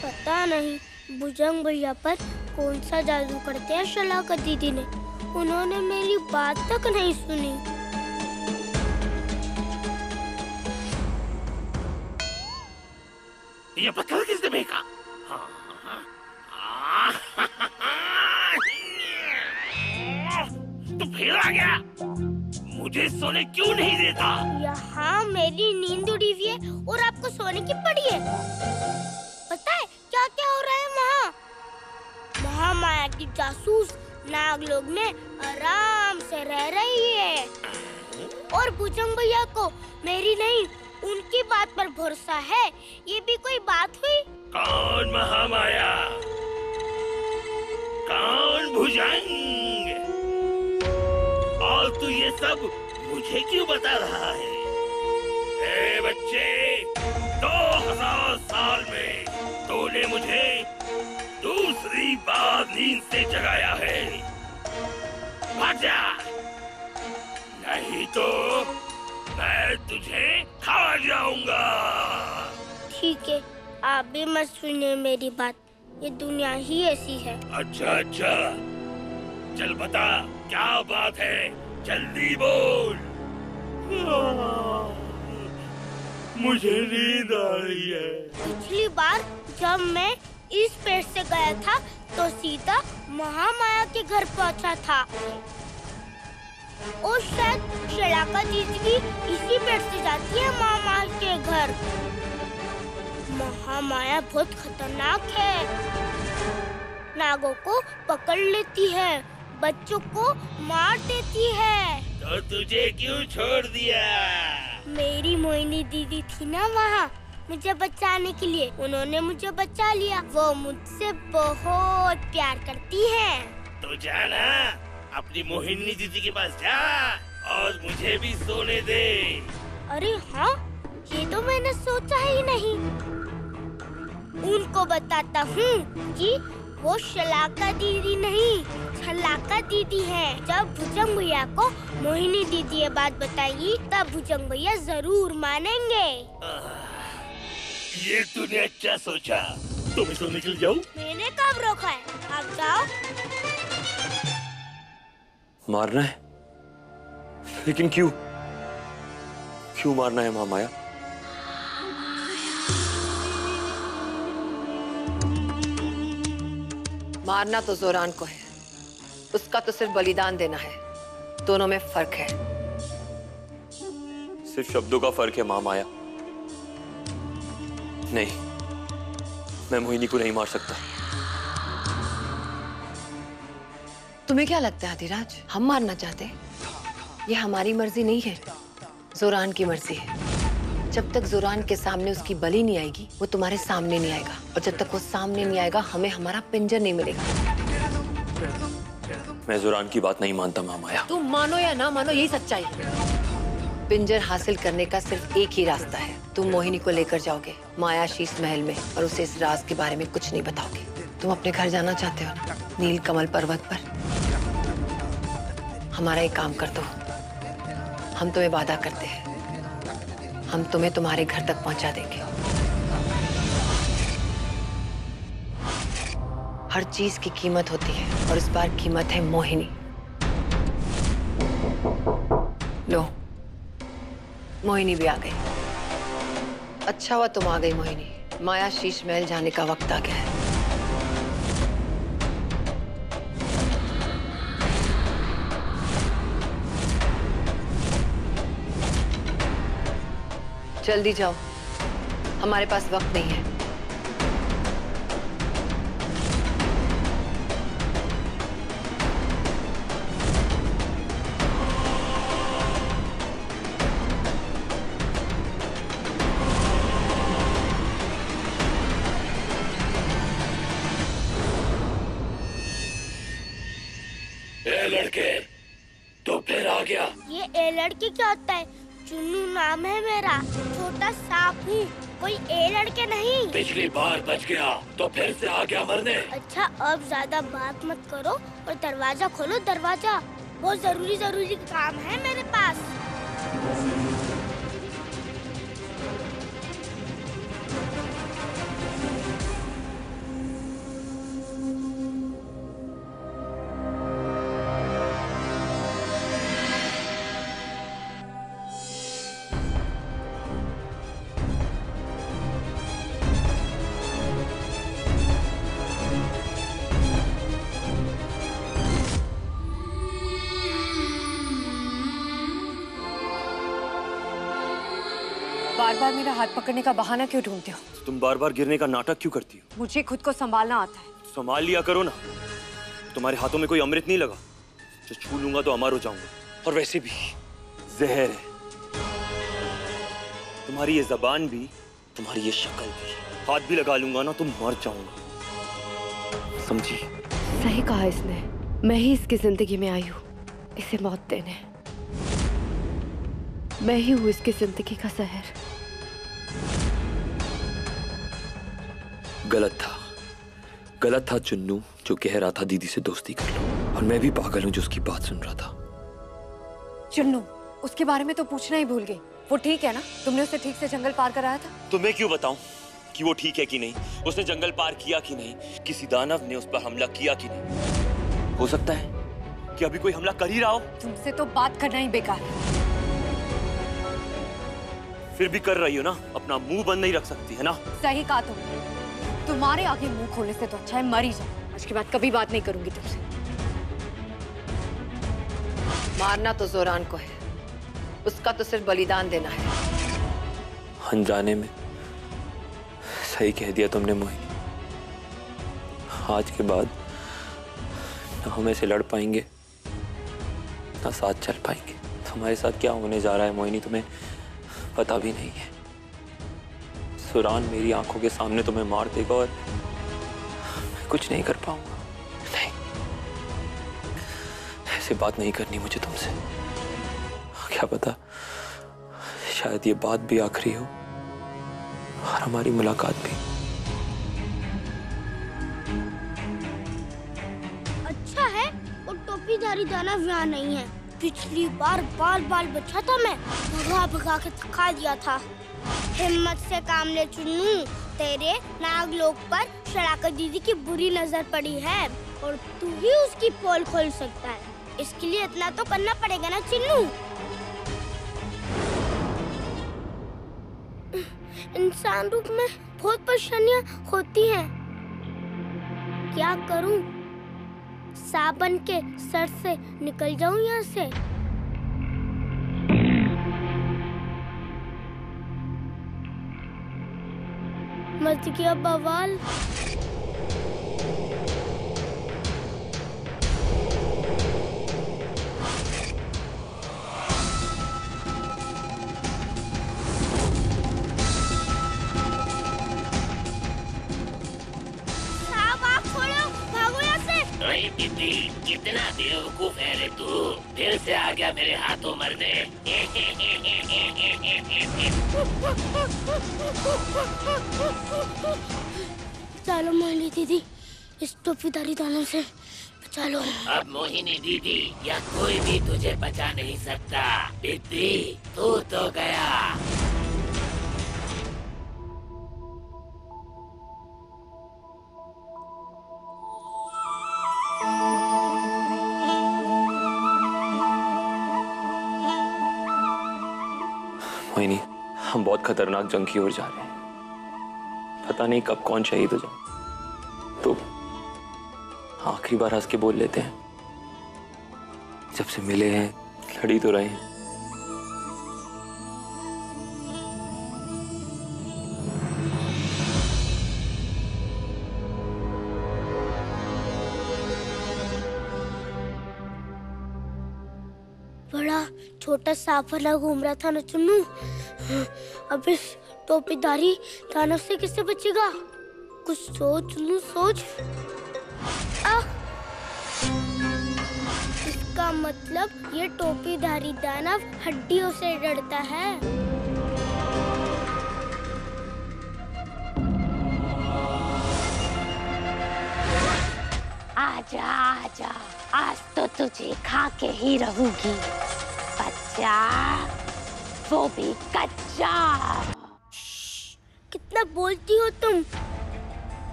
पता नहीं भुजंग भैया पर कौन सा जादू करते हैं शलाका दीदी ने। उन्होंने मेरी बात तक नहीं सुनी। ये पत्थर किसने फेंका? तो फिर आ गया। मुझे सोने क्यों नहीं देता? यहाँ मेरी नींद उड़ी हुई है और आपको सोने की पड़ी है। पता है क्या क्या हो रहा है वहाँ? महामाया की जासूस नागलोक में आराम से रह रही है और भुजंग भैया को मेरी नहीं उनकी बात पर भरोसा है। ये भी कोई बात हुई? कौन महामाया? कौन भुजंग? और तू ये सब मुझे क्यों बता रहा है? ए बच्चे, 2000 साल में तूने मुझे दूसरी बार नींद से जगाया है। भाग जा, नहीं तो मैं तुझे खा जाऊंगा। ठीक है, आप भी मत सुनिए मेरी बात। ये दुनिया ही ऐसी है। अच्छा अच्छा, चल बता क्या बात है, जल्दी बोल। मुझे नींद आ रही है। पिछली बार जब मैं इस पेड़ से गया था तो सीता महामाया के घर पहुंचा था और शायद शलाका दीदी भी इसी पेड़ से जाती है महामाया के घर। महामाया बहुत खतरनाक है, नागों को पकड़ लेती है, बच्चों को मार देती है। तो तुझे क्यों छोड़ दिया? मेरी मोहिनी दीदी थी ना वहाँ मुझे बचाने के लिए, उन्होंने मुझे बचा लिया। वो मुझसे बहुत प्यार करती है। तो जाना, अपनी मोहिनी दीदी के पास जा और मुझे भी सोने दे। अरे हाँ, ये तो मैंने सोचा ही नहीं। उनको बताता हूँ कि वो शलाका दीदी नहीं, छलाका दीदी है। जब भुजंग भैया को मोहिनी दीदी ये बात बताएगी तब भुजंग भैया जरूर मानेंगे। ये तूने अच्छा सोचा। तुम इसको निकल जाओ। मैंने कब रोका है? आप जाओ। मारना है? लेकिन क्यों? क्यों मारना है महामाया? मारना तो जोरान को है, उसका तो सिर्फ बलिदान देना है। दोनों में फर्क है। सिर्फ शब्दों का फर्क है महामाया। नहीं, मैं मोहिनी को नहीं मार सकता। तुम्हें क्या लगता है आदिराज, हम मारना चाहते हैं? ये हमारी मर्जी नहीं है, जोरान की मर्जी है। जब तक जोरान के सामने उसकी बलि नहीं आएगी वो तुम्हारे सामने नहीं आएगा, और जब तक वो सामने नहीं आएगा हमें हमारा पिंजर नहीं मिलेगा। मैं जोरान की बात नहीं मानता महामाया। तुम मानो या ना मानो यही सच्चाई है। पिंजर हासिल करने का सिर्फ एक ही रास्ता है। तुम मोहिनी को लेकर जाओगे माया शीश महल में और उसे इस राज के बारे में कुछ नहीं बताओगे। तुम अपने घर जाना चाहते हो ना, नील कमल पर्वत पर? हमारा एक काम कर दो, हम तुम्हें वादा करते हैं, हम तुम्हें तुम्हारे घर तक पहुंचा देंगे। हर चीज की कीमत होती है और इस बार कीमत है मोहिनी। लो, मोहिनी भी आ गई। अच्छा हुआ तुम आ गई मोहिनी। माया शीश महल जाने का वक्त आ गया है। जल्दी जाओ, हमारे पास वक्त नहीं है। ए लड़के, तो फिर आ गया। ये ए लड़के क्या होता है? चुन्नू नाम है मेरा, छोटा सांप हूँ, कोई ए लड़के नहीं। पिछली बार बच गया तो फिर से आ गया मरने। अच्छा, अब ज्यादा बात मत करो और दरवाजा खोलो, दरवाजा। बहुत जरूरी काम है मेरे पास। बार बार मेरा हाथ पकड़ने का बहाना क्यों ढूंढते हो? तुम बार बार गिरने का नाटक क्यों करती हो? मुझे खुद को संभालना आता है। संभाल लिया करो ना। तुम्हारे हाथों में कोई अमृत नहीं लगा जो छू लूंगा तो अमर हो जाऊंगा। और वैसे भी जहर है। तुम्हारी ये जबान भी, तुम्हारी ये शक्ल भी, हाथ भी लगा लूंगा ना तो मर जाऊंगा, समझी? सही कहा इसने। मैं ही इसकी जिंदगी में आई हूँ इसे मौत देने। मैं ही हूँ इसकी जिंदगी का जहर। गलत था चुन्नू जो कह रहा था दीदी से दोस्ती कर लो। और मैं भी पागल हूँ जो उसकी बात सुन रहा था। चुन्नू, उसके बारे में तो पूछना ही भूल गई। वो ठीक है ना? तुमने उसे ठीक से जंगल पार कराया था? तो मैं क्यों बताऊं कि वो ठीक है कि नहीं, उसने जंगल पार किया कि नहीं, किसी दानव ने उस पर हमला किया कि नहीं। हो सकता है कि अभी कोई हमला कर ही रहा हो। तुमसे तो बात करना ही बेकार है। फिर भी कर रही हो ना, अपना मुंह बंद नहीं रख सकती है ना? सही कहा तुमने। तुम्हारे आगे मुंह खोलने से तो अच्छा है मर ही जाओ। आज के बाद कभी बात नहीं करूंगी तुमसे। मारना तो जोरान को है, उसका तो सिर्फ बलिदान देना है। अनजाने में सही कह दिया तुमने मोहिनी। आज के बाद ना हम ऐसे लड़ पाएंगे ना साथ चल पाएंगे। तुम्हारे साथ क्या होने जा रहा है मोहिनी तुम्हें पता भी नहीं है। सुरान मेरी आंखों के सामने तुम्हें मार देगा और मैं कुछ नहीं कर पाऊंगा। नहीं, ऐसे बात नहीं करनी मुझे तुमसे। क्या पता शायद ये बात भी आखिरी हो और हमारी मुलाकात भी। अच्छा है वो टोपीधारी दानव यहाँ नहीं है। पिछली बार बाल बाल बचा था, मैं भगा भगा के थका दिया था। हिम्मत से काम ले चुन्नू, तेरे नागलोक पर शराकत दीदी की बुरी नजर पड़ी है और तू ही उसकी पोल खोल सकता है। इसके लिए इतना तो करना पड़ेगा ना चिन्नू। इंसान रूप में बहुत परेशानियां होती हैं। क्या करूं? साबन के सर से निकल जाऊं यहाँ से? मच गया बवाल। दीदी कितना बेवकूफ है रे तू। फिर से आ गया मेरे हाथों मरने। चलो मोहिनी दीदी, इस टोपीधारी दानव से बचा लो। अब मोहिनी दीदी या कोई भी तुझे बचा नहीं सकता। दीदी तू तो गया। मोहिनी, हम बहुत खतरनाक जंग की ओर जा रहे हैं। पता नहीं कब कौन शहीद हो जाए। तो आखिरी बार हंस के बोल लेते हैं। जब से मिले हैं लड़ी तो रहे हैं। बड़ा छोटा साफला घूम रहा था ना चुन्नू। अब इस टोपीधारी दानव से किससे बचेगा? कुछ सोच चुन्नू, सोच। इसका मतलब ये टोपीधारी दानव हड्डियों से डरता है। आजा आजा, आज तो तुझे खा के ही रहूंगी बच्चा, वो भी कच्चा। कितना बोलती हो तुम,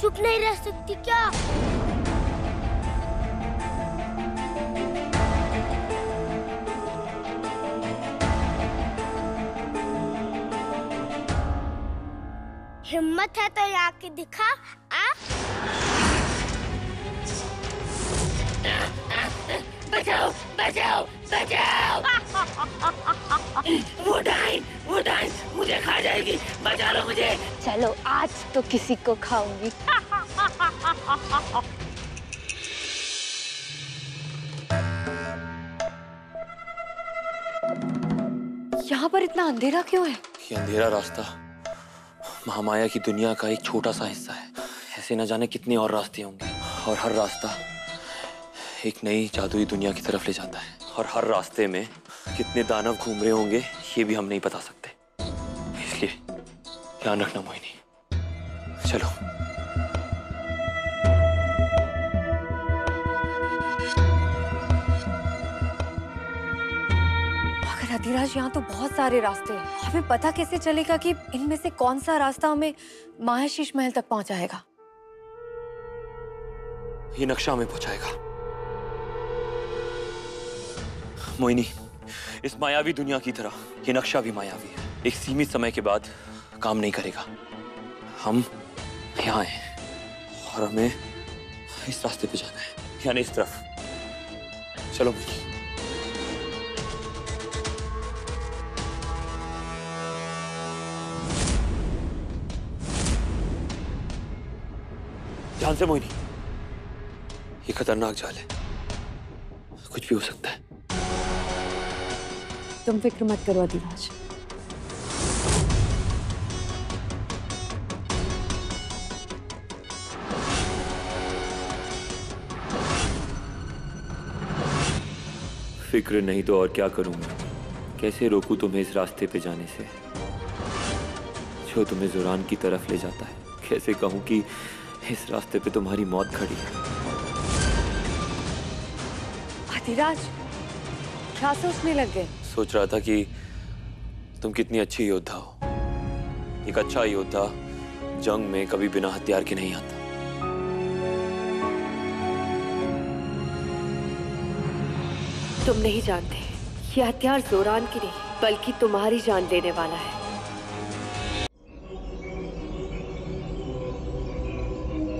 चुप नहीं रह सकती क्या? हिम्मत है तो यहाँ के दिखा। बचाओ बचाओ बचाओ। वो डाइन मुझे खा जाएगी, बचा लो मुझे। चलो आज तो किसी को खाऊंगी। यहाँ पर इतना अंधेरा क्यों है? ये अंधेरा रास्ता महामाया की दुनिया का एक छोटा सा हिस्सा है। ऐसे न जाने कितने और रास्ते होंगे और हर रास्ता एक नई जादुई दुनिया की तरफ ले जाता है। और हर रास्ते में कितने दानव घूम रहे होंगे ये भी हम नहीं बता सकते। इसलिए ध्यान रखना मोहिनी। चलो। मगर अधिराज, यहाँ तो बहुत सारे रास्ते हैं। हमें पता कैसे चलेगा कि इनमें से कौन सा रास्ता हमें मायाशीष महल तक पहुंचाएगा? ये नक्शा हमें पहुंचाएगा। मोहिनी, इस मायावी दुनिया की तरह ये नक्शा भी मायावी है। एक सीमित समय के बाद काम नहीं करेगा। हम यहाँ हैं और हमें इस रास्ते पे जाना है, यानी इस तरफ। चलो मोहिनी। ध्यान से मोहिनी, ये खतरनाक जाल है, कुछ भी हो सकता है। तुम फिक्र मत करो अधिराज। फिक्र नहीं तो और क्या करूंगा। कैसे रोकूं तुम्हें इस रास्ते पे जाने से जो तुम्हें ज़ोरान की तरफ ले जाता है। कैसे कहूं कि इस रास्ते पे तुम्हारी मौत खड़ी है। अधिराज, क्या सोचने लग गए? सोच रहा था कि तुम कितनी अच्छी योद्धा हो। एक अच्छा योद्धा जंग में कभी बिना हथियार के नहीं आता। तुम नहीं जानते, ये हथियार ज़ोरान की नहीं बल्कि तुम्हारी जान लेने वाला है।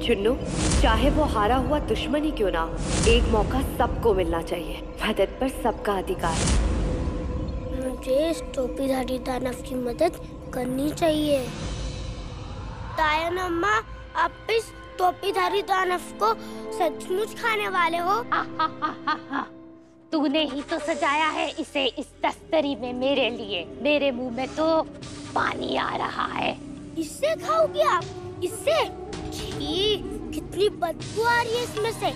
चुन्नू, चाहे वो हारा हुआ दुश्मन ही क्यों ना हो, एक मौका सबको मिलना चाहिए। मदद पर सबका अधिकार है। मुझे इस टोपीधारी दानव की मदद करनी चाहिए। तायन अम्मा, आप इस टोपीधारी दानव को सचमुच खाने वाले हो? तूने ही तो सजाया है इसे इस तस्तरी में मेरे लिए। मेरे मुंह में तो पानी आ रहा है। इससे खाओगी आप? इससे? छी, कितनी बदबू आ रही है इसमें से।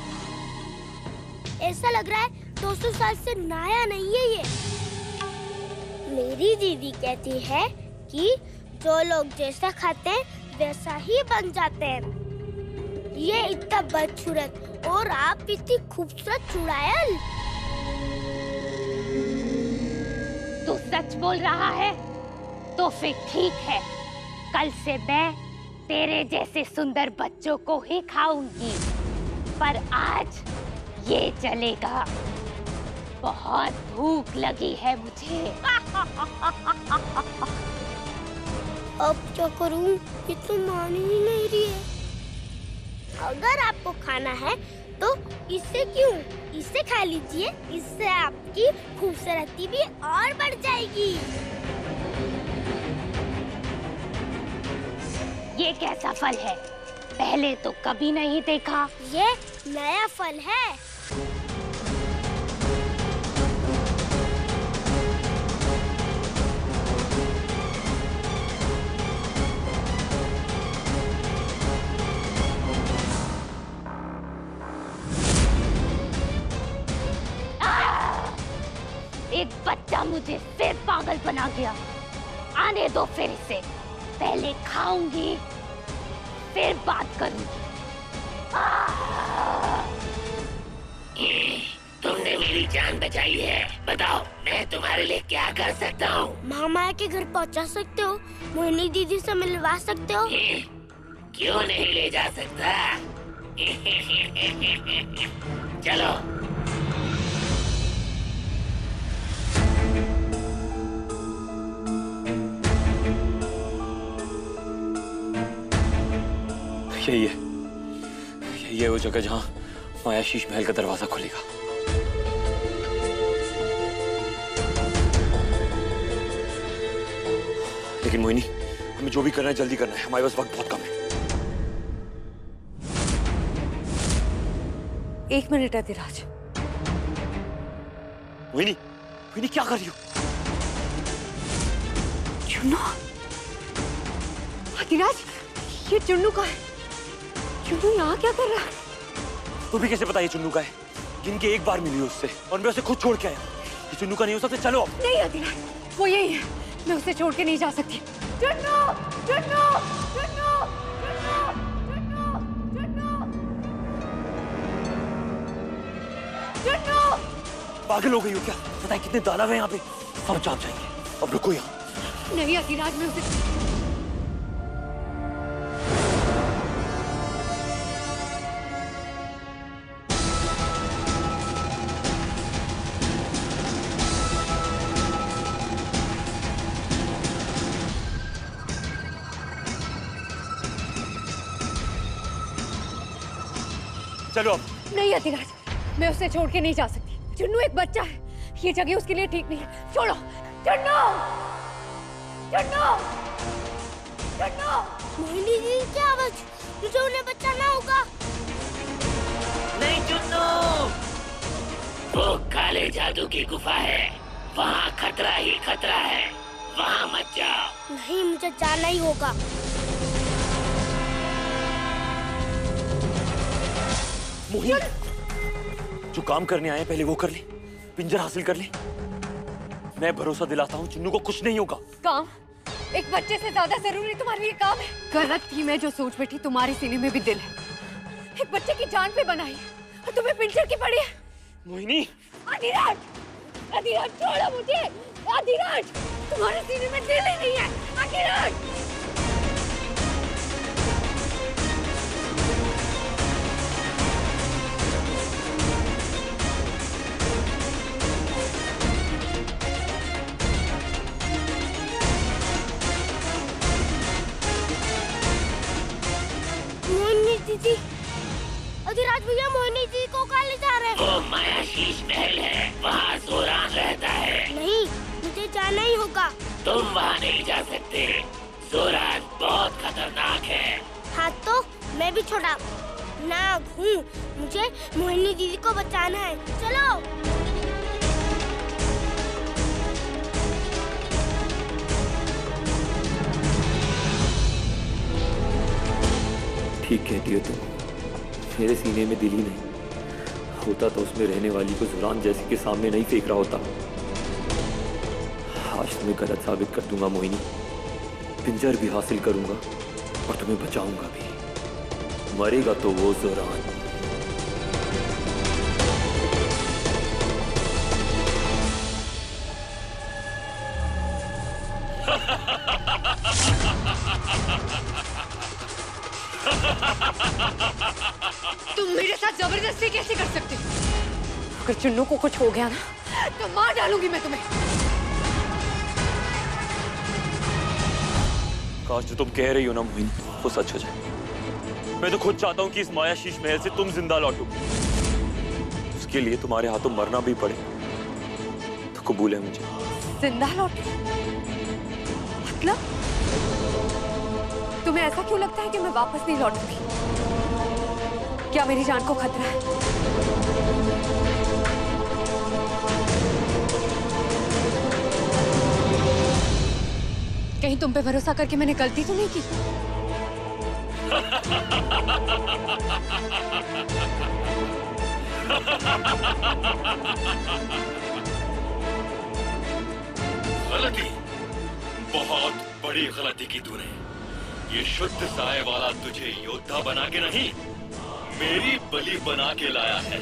ऐसा लग रहा है 200 साल से नया नहीं है ये। मेरी दीदी कहती है कि जो लोग जैसा खाते हैं वैसा ही बन जाते हैं। ये इतना बदसूरत और आप इतनी खूबसूरत चुड़ैल। तू सच बोल रहा है? तो फिर ठीक है, कल से मैं तेरे जैसे सुंदर बच्चों को ही खाऊंगी। पर आज ये चलेगा, बहुत भूख लगी है मुझे। अब क्या करूं? ये तो मान ही नहीं रही है। अगर आपको खाना है तो इससे क्यों? इससे खा लीजिए, इससे आपकी खूबसूरती भी और बढ़ जाएगी। ये कैसा फल है? पहले तो कभी नहीं देखा। ये नया फल है। एक बच्चा मुझे फिर पागल बना गया। आने दो फिर इसे, पहले खाऊंगी फिर बात करूंगी। तुमने मेरी जान बचाई है, बताओ मैं तुम्हारे लिए क्या कर सकता हूँ? मामा के घर पहुंचा सकते हो? मोहिनी दीदी से मिलवा सकते हो? क्यों नहीं ले जा सकता? चलो। यही है वो जगह जहाँ मायाशीष महल का दरवाजा खुलेगा। लेकिन मोहिनी, हमें जो भी करना है जल्दी करना है, हमारे पास वक्त बहुत कम है। 1 मिनट अधिराज। मोहिनी, मोहिनी क्या कर रही हो? चुन्नू, अधिराज, ये चुन्नू का है। चुन्नू यहाँ क्या कर रहा है? तुम्हें कैसे पता ये चुन्नू का है? जिनके एक बार मिली उससे और मैं उसे खुद छोड़ के आया। ये चुन्नू का नहीं हो सकता। चलो अब। नहीं अधिराज, वो यही है। मैं उसे छोड़ के नहीं जा सकती। चुन्नू, चुन्नू, चुन्नू, चुन्नू, चुन्नू, चुन्नू। पागल हो गई हो क्या? पता है कितने दानव हैं यहाँ पे? सब जाग जाएंगे। अब रुको यहाँ। नहीं अधिराज, मैं उसे चलो अब। नहीं अधिराज, मैं उसे छोड़ के नहीं जा सकती। चुन्नू एक बच्चा है, ये जगह उसके लिए ठीक नहीं है। छोड़ो। चुन्नू, चुन्नू, चुन्नू। मोहिनी जी की आवाज, मुझे उन्हें बचाना होगा। नहीं चुन्नू, वो काले जादू की गुफा है, वहाँ खतरा ही खतरा है, वहाँ मत जाओ। नहीं, मुझे जाना ही होगा। मोहिनी, जो काम करने आए पहले वो कर ले, पिंजर हासिल कर ले। मैं भरोसा दिलाता हूँ चिन्नू को कुछ नहीं होगा। काम? एक बच्चे से ज्यादा जरूरी तुम्हारे लिए काम है? गलत थी मैं जो सोच बैठी। तुम्हारे सीने में भी दिल है। एक बच्चे की जान पे बनाई और तुम्हें पिंजर की पड़ी है। मोहिनी, अधिराज, अधिराज छोड़ो मुझे। अधिराज, तुम्हारे सीने में दिल ही नहीं है। अधिराज, दीदी, अधिराज भैया मोहिनी जी को कहाँ ले जा रहे हैं? वो मायाशीष महल है, वहाँ ज़ोरान रहता है। नहीं, मुझे जाना ही होगा। तुम वहाँ नहीं जा सकते, ज़ोरान बहुत खतरनाक है। हाँ तो मैं भी छोटा नाग हूँ, मुझे मोहिनी दीदी को बचाना है। चलो। ठीक कहती हो तुम। मेरे सीने में दिल ही नहीं होता तो उसमें रहने वाली को ज़ुरान जैसी के सामने नहीं फेंक रहा होता। आज तुम्हें गलत साबित कर दूंगा मोहिनी। पिंजर भी हासिल करूंगा और तुम्हें बचाऊंगा भी। मरेगा तो वो ज़ुरान। तुम मेरे साथ जबरदस्ती कैसे कर सकते हो? अगर चुन्नू को कुछ हो गया ना तो मार डालूंगी मैं तुम्हें। काश जो तुम कह रही हो ना मोहिनी वो सच हो जाए। मैं तो खुद चाहता हूँ कि इस मायाशीष महल से तुम जिंदा लौटो। उसके लिए तुम्हारे हाथों मरना भी पड़े तो कबूल है मुझे। जिंदा लौटो? मतलब तुम्हें ऐसा क्यों लगता है कि मैं वापस नहीं लौटूंगी? क्या मेरी जान को खतरा है? कहीं तुम पे भरोसा करके मैंने गलती तो नहीं की? गलती, बहुत बड़ी गलती की तूने। ये शुद्ध साय वाला तुझे योद्धा बना के नहीं, मेरी बलि बना के लाया है।